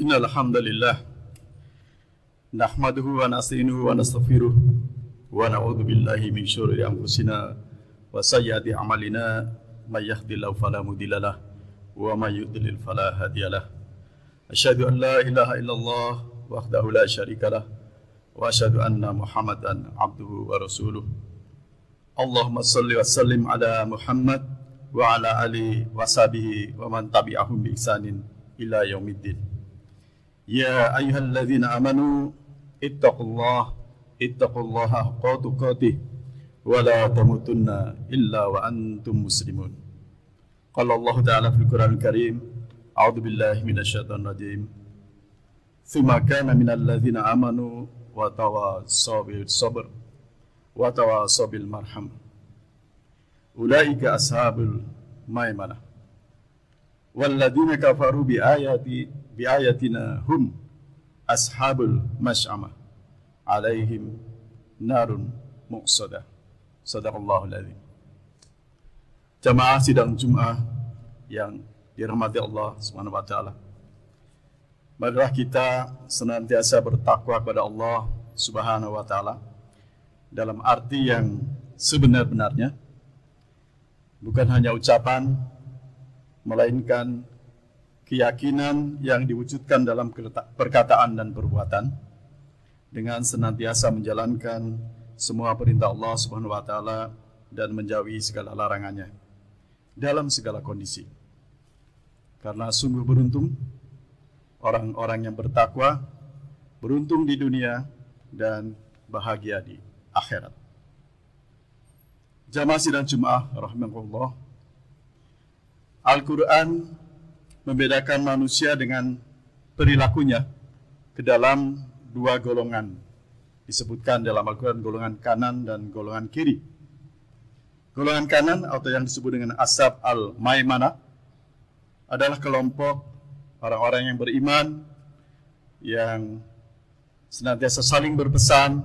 Innal hamdalillah nahmaduhu wa nasta'inuhu wa nastaghfiruh wa na'udzu billahi min syururi anfusina wa sayyiati a'malina may yahdihillahu fala mudhillalah wa may yudlil fala hadiyalah. Asyhadu an la ilaha illallah wahdahu la syarikalah wa asyhadu anna Muhammadan abduhu wa rasuluh. Allahumma shalli wa sallim ala Muhammad wa ala alihi wa sahbihi wa man tabi'ahum bi ihsanin ila yaumiddin. Ya ayyuhalladzina amanu ittaqullaha haqqa tuqatih wa la tamutunna illa wa antum muslimun. Qala Allah Ta'ala fil Qur'anil Karim, a'udzu billahi minasyaitonir rajim. Tsumma kana minal ladzina amanu wa tawassaw bis sabr wa tawassaw bil marham. Ulaika ashabul maimanah. Walladzina kafaru bi ayatina hum ashabul masy'amah alaihim narun muqsadah. Shadaqallahul adzim. Jamaah sidang Jumat yang dirahmati Allah Subhanahu wa taala. Marilah kita senantiasa bertakwa kepada Allah Subhanahu wa taala dalam arti yang sebenar-benarnya, bukan hanya ucapan, melainkan keyakinan yang diwujudkan dalam perkataan dan perbuatan, dengan senantiasa menjalankan semua perintah Allah Subhanahu wa taala dan menjauhi segala larangannya dalam segala kondisi. Karena sungguh beruntung orang-orang yang bertakwa, beruntung di dunia dan bahagia di akhirat. Jamaah sidang Jumat rahimakumullah, Al-Quran membedakan manusia dengan perilakunya ke dalam dua golongan. Disebutkan dalam Al-Quran golongan kanan dan golongan kiri. Golongan kanan atau yang disebut dengan ashab al-maimanah adalah kelompok orang-orang yang beriman, yang senantiasa saling berpesan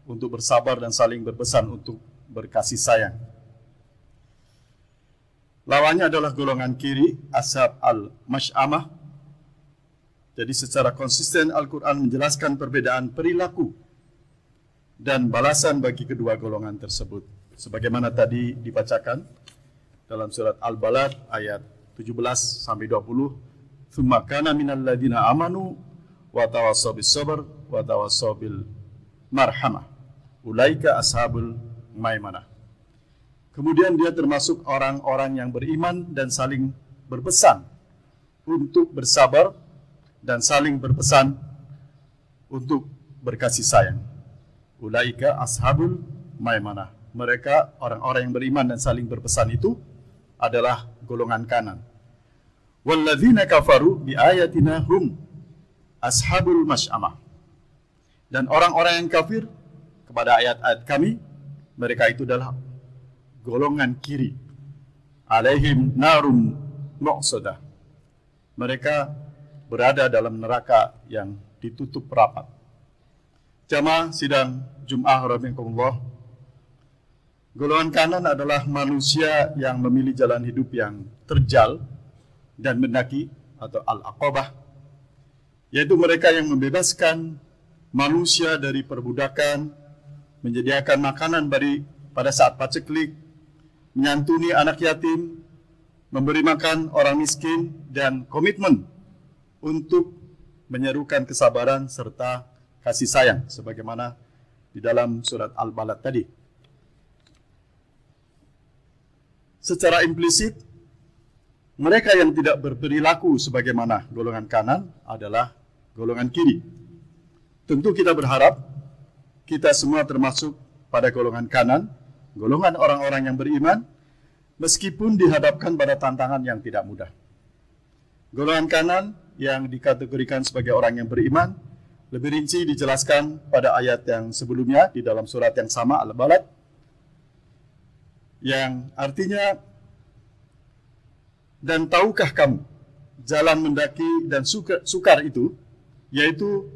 untuk bersabar dan saling berpesan untuk berkasih sayang. Lawannya adalah golongan kiri, ashab al-masy'amah. Jadi secara konsisten Al-Quran menjelaskan perbedaan perilaku dan balasan bagi kedua golongan tersebut. Sebagaimana tadi dibacakan dalam surat Al-Balad ayat 17-20. Tsumma kana minal ladzina amanu wa tawassaw bis sabr wa tawassaw bil marhamah. Ulaika ashabul maimanah. Kemudian dia termasuk orang-orang yang beriman dan saling berpesan untuk bersabar dan saling berpesan untuk berkasih sayang. Ulaika ashabul maimanah. Mereka orang-orang yang beriman dan saling berpesan itu adalah golongan kanan. Walladzina kafaru bi ayatina hum ashabul masy'amah. Dan orang-orang yang kafir kepada ayat-ayat kami, mereka itu adalah golongan kiri. Alaihim narum muqsadah. Mereka berada dalam neraka yang ditutup rapat. Jamaah sidang Jumat rahimakumullah, golongan kanan adalah manusia yang memilih jalan hidup yang terjal dan mendaki atau al-aqabah, yaitu mereka yang membebaskan manusia dari perbudakan, menyediakan makanan pada saat paceklik, menyantuni anak yatim, memberi makan orang miskin, dan komitmen untuk menyerukan kesabaran serta kasih sayang, sebagaimana di dalam surat Al-Balad tadi. Secara implisit, mereka yang tidak berperilaku sebagaimana golongan kanan adalah golongan kiri. Tentu kita berharap kita semua termasuk pada golongan kanan, golongan orang-orang yang beriman, meskipun dihadapkan pada tantangan yang tidak mudah. Golongan kanan yang dikategorikan sebagai orang yang beriman, lebih rinci dijelaskan pada ayat yang sebelumnya di dalam surat yang sama, Al-Balad, yang artinya, dan tahukah kamu jalan mendaki dan sukar itu, yaitu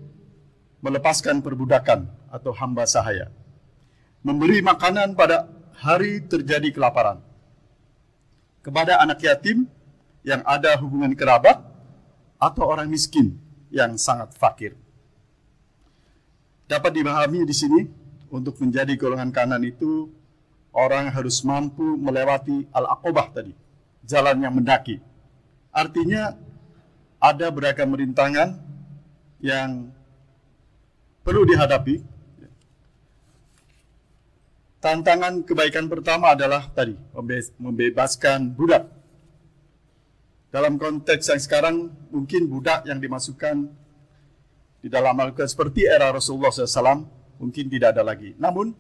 melepaskan perbudakan atau hamba sahaya, memberi makanan pada hari terjadi kelaparan, kepada anak yatim yang ada hubungan kerabat, atau orang miskin yang sangat fakir. Dapat dipahami di sini, untuk menjadi golongan kanan itu, orang harus mampu melewati al-aqobah tadi, jalan yang mendaki. Artinya, ada beragam rintangan yang perlu dihadapi. Tantangan kebaikan pertama adalah tadi, membebaskan budak. Dalam konteks yang sekarang, mungkin budak yang dimasukkan di dalam Al-Quran seperti era Rasulullah SAW, mungkin tidak ada lagi. Namun,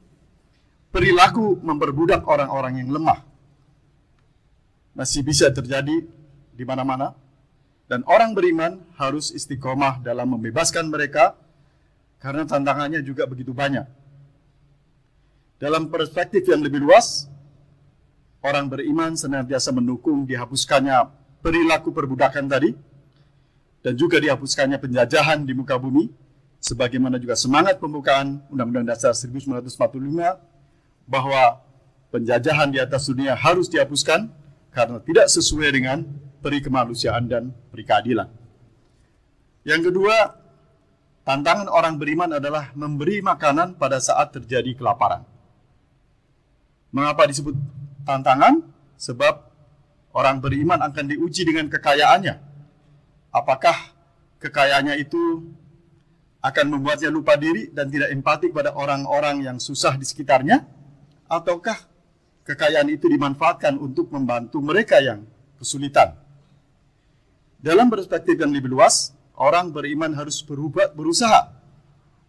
perilaku memperbudak orang-orang yang lemah masih bisa terjadi di mana-mana. Dan orang beriman harus istiqomah dalam membebaskan mereka, karena tantangannya juga begitu banyak. Dalam perspektif yang lebih luas, orang beriman senantiasa mendukung dihapuskannya perilaku perbudakan tadi, dan juga dihapuskannya penjajahan di muka bumi, sebagaimana juga semangat pembukaan Undang-Undang Dasar 1945, bahwa penjajahan di atas dunia harus dihapuskan, karena tidak sesuai dengan peri kemanusiaan dan peri keadilan. Yang kedua, tantangan orang beriman adalah memberi makanan pada saat terjadi kelaparan. Mengapa disebut tantangan? Sebab orang beriman akan diuji dengan kekayaannya. Apakah kekayaannya itu akan membuatnya lupa diri dan tidak empati pada orang-orang yang susah di sekitarnya? Ataukah kekayaan itu dimanfaatkan untuk membantu mereka yang kesulitan? Dalam perspektif yang lebih luas, orang beriman harus berusaha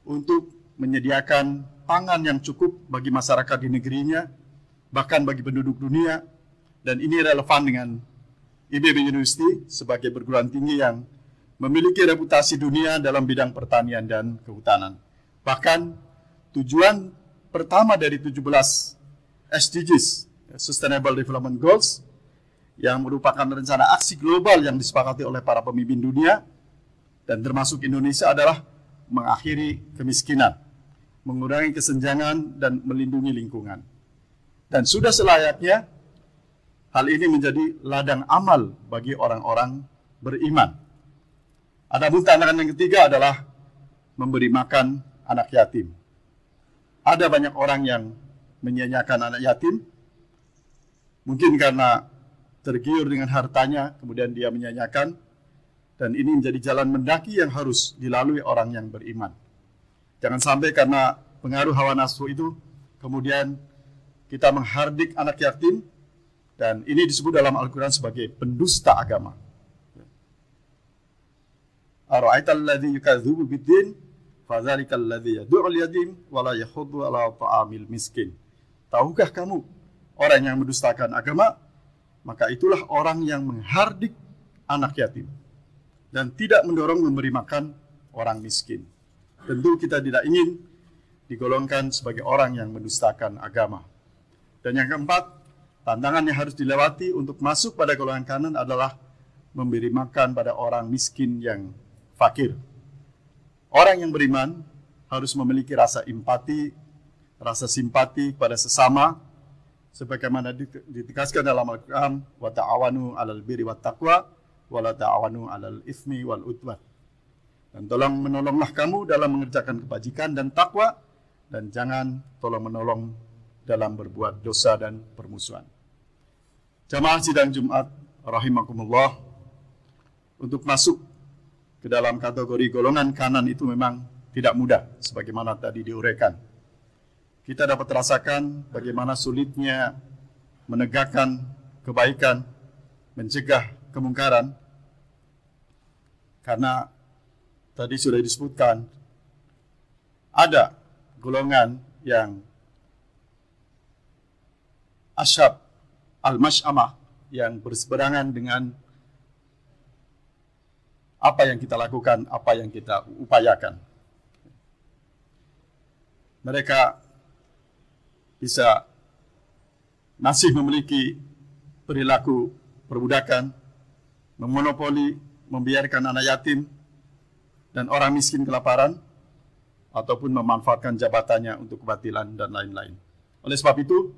untuk menyediakan pangan yang cukup bagi masyarakat di negerinya, bahkan bagi penduduk dunia, dan ini relevan dengan IPB University sebagai perguruan tinggi yang memiliki reputasi dunia dalam bidang pertanian dan kehutanan. Bahkan tujuan pertama dari 17 SDGs, Sustainable Development Goals, yang merupakan rencana aksi global yang disepakati oleh para pemimpin dunia, dan termasuk Indonesia, adalah mengakhiri kemiskinan, mengurangi kesenjangan, dan melindungi lingkungan. Dan sudah selayaknya hal ini menjadi ladang amal bagi orang-orang beriman. Adapun tantangan yang ketiga adalah memberi makan anak yatim. Ada banyak orang yang menyia-nyiakan anak yatim, mungkin karena tergiur dengan hartanya, kemudian dia menyia-nyiakan, dan ini menjadi jalan mendaki yang harus dilalui orang yang beriman. Jangan sampai karena pengaruh hawa nafsu itu, kemudian kita menghardik anak yatim, dan ini disebut dalam Al-Quran sebagai pendusta agama. Ara'aital ladzi yukadzibu biddin, fadzalikal ladzi yad'ul yatim wa la yahuddu 'ala ta'amil miskin. Tahukah kamu orang yang mendustakan agama? Maka itulah orang yang menghardik anak yatim dan tidak mendorong memberi makan orang miskin. Tentu kita tidak ingin digolongkan sebagai orang yang mendustakan agama. Dan yang keempat, tantangan yang harus dilewati untuk masuk pada golongan kanan adalah memberi makan pada orang miskin yang fakir. Orang yang beriman harus memiliki rasa empati, rasa simpati pada sesama, sebagaimana ditegaskan dalam Al-Quran, wa ta'awanu 'alal birri wat taqwa wa la ta'awanu 'alal itsmi wal udwan. Dan tolong menolonglah kamu dalam mengerjakan kebajikan dan takwa, dan jangan tolong menolong dalam berbuat dosa dan permusuhan. Jamaah sidang Jumat rahimakumullah, untuk masuk ke dalam kategori golongan kanan itu memang tidak mudah, sebagaimana tadi diuraikan. Kita dapat rasakan bagaimana sulitnya menegakkan kebaikan, mencegah kemungkaran, karena tadi sudah disebutkan ada golongan yang asyab al-mash'amah, yang berseberangan dengan apa yang kita lakukan, apa yang kita upayakan. Mereka bisa masih memiliki perilaku perbudakan, memonopoli, membiarkan anak yatim dan orang miskin kelaparan, ataupun memanfaatkan jabatannya untuk kebatilan dan lain-lain. Oleh sebab itu,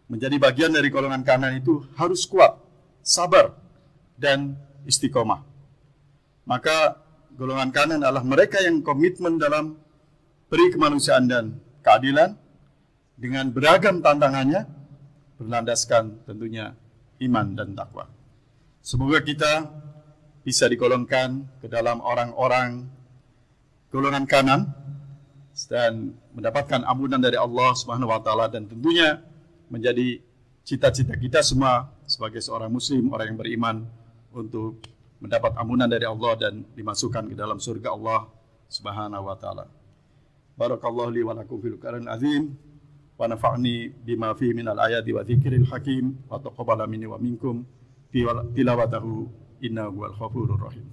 menjadi bagian dari golongan kanan itu harus kuat, sabar, dan istiqomah. Maka golongan kanan adalah mereka yang komitmen dalam peri kemanusiaan dan keadilan dengan beragam tantangannya, berlandaskan tentunya iman dan takwa. Semoga kita bisa digolongkan ke dalam orang-orang golongan kanan dan mendapatkan ampunan dari Allah Subhanahu wa taala, dan tentunya menjadi cita-cita kita semua sebagai seorang muslim, orang yang beriman, untuk mendapat ampunan dari Allah dan dimasukkan ke dalam surga Allah Subhanahu wa taala. Barakallahu li wa lakum fil Qur'anil azim wa nafa'ni bima fihi minal ayati wa dzikril hakim wa taqabbala minni wa minkum tilawatahu innahu huwal ghafurur rahim.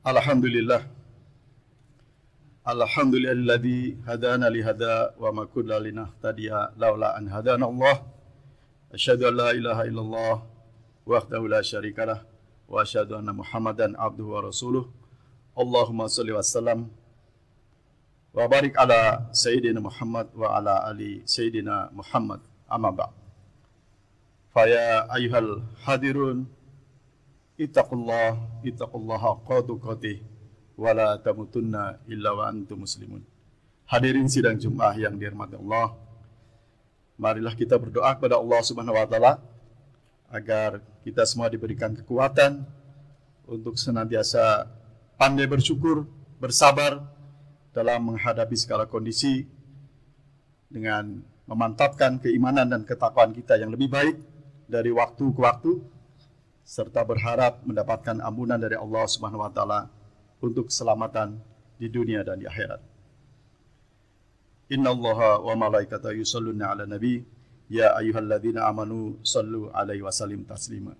Alhamdulillah. Alhamdulillahilladzi hadana li hada wa ma kunna linahtadiya laula an hadana Allah. Asyhadu an la ilaha illallah wahdahu la syarikalah wa asyhadu anna Muhammadan abduhu wa rasuluh. Allahumma shalli wa sallam wa barik ala sayyidina Muhammad wa ala ali sayyidina Muhammad. Amma ba'd. Fa ya ayyuhal hadirun ittaqullaha haqqa tuqatih wa la tamutunna illa wa antum muslimun. Hadirin sidang Jumat yang dirahmati Allah, marilah kita berdoa kepada Allah Subhanahu wa taala agar kita semua diberikan kekuatan untuk senantiasa pandai bersyukur, bersabar dalam menghadapi segala kondisi, dengan memantapkan keimanan dan ketakwaan kita yang lebih baik dari waktu ke waktu, serta berharap mendapatkan ampunan dari Allah Subhanahu wa taala untuk keselamatan di dunia dan di akhirat. Innallaha wa malaikatahu yusholluna 'alan nabi ya ayyuhalladzina amanu shallu 'alaihi wa sallimu taslima.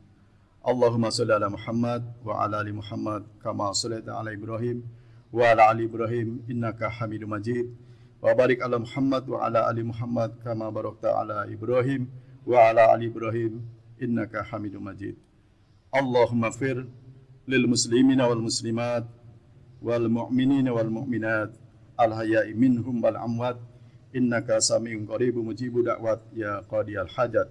Allahumma shalli 'ala Muhammad wa 'ala ali Muhammad kama shallaita 'ala Ibrahim wa 'ala ali Ibrahim innaka Hamidum Majid. Wa barik 'ala Muhammad wa 'ala ali Muhammad kama barakta 'ala Ibrahim wa 'ala ali Ibrahim innaka Hamidum Majid. Allahumma fir lil muslimina wal muslimat wal mu'minina wal mu'minat al hayya'i minhum wal amwat innaka sami'un qaribun mujibud da'wat ya qadiyal hajat.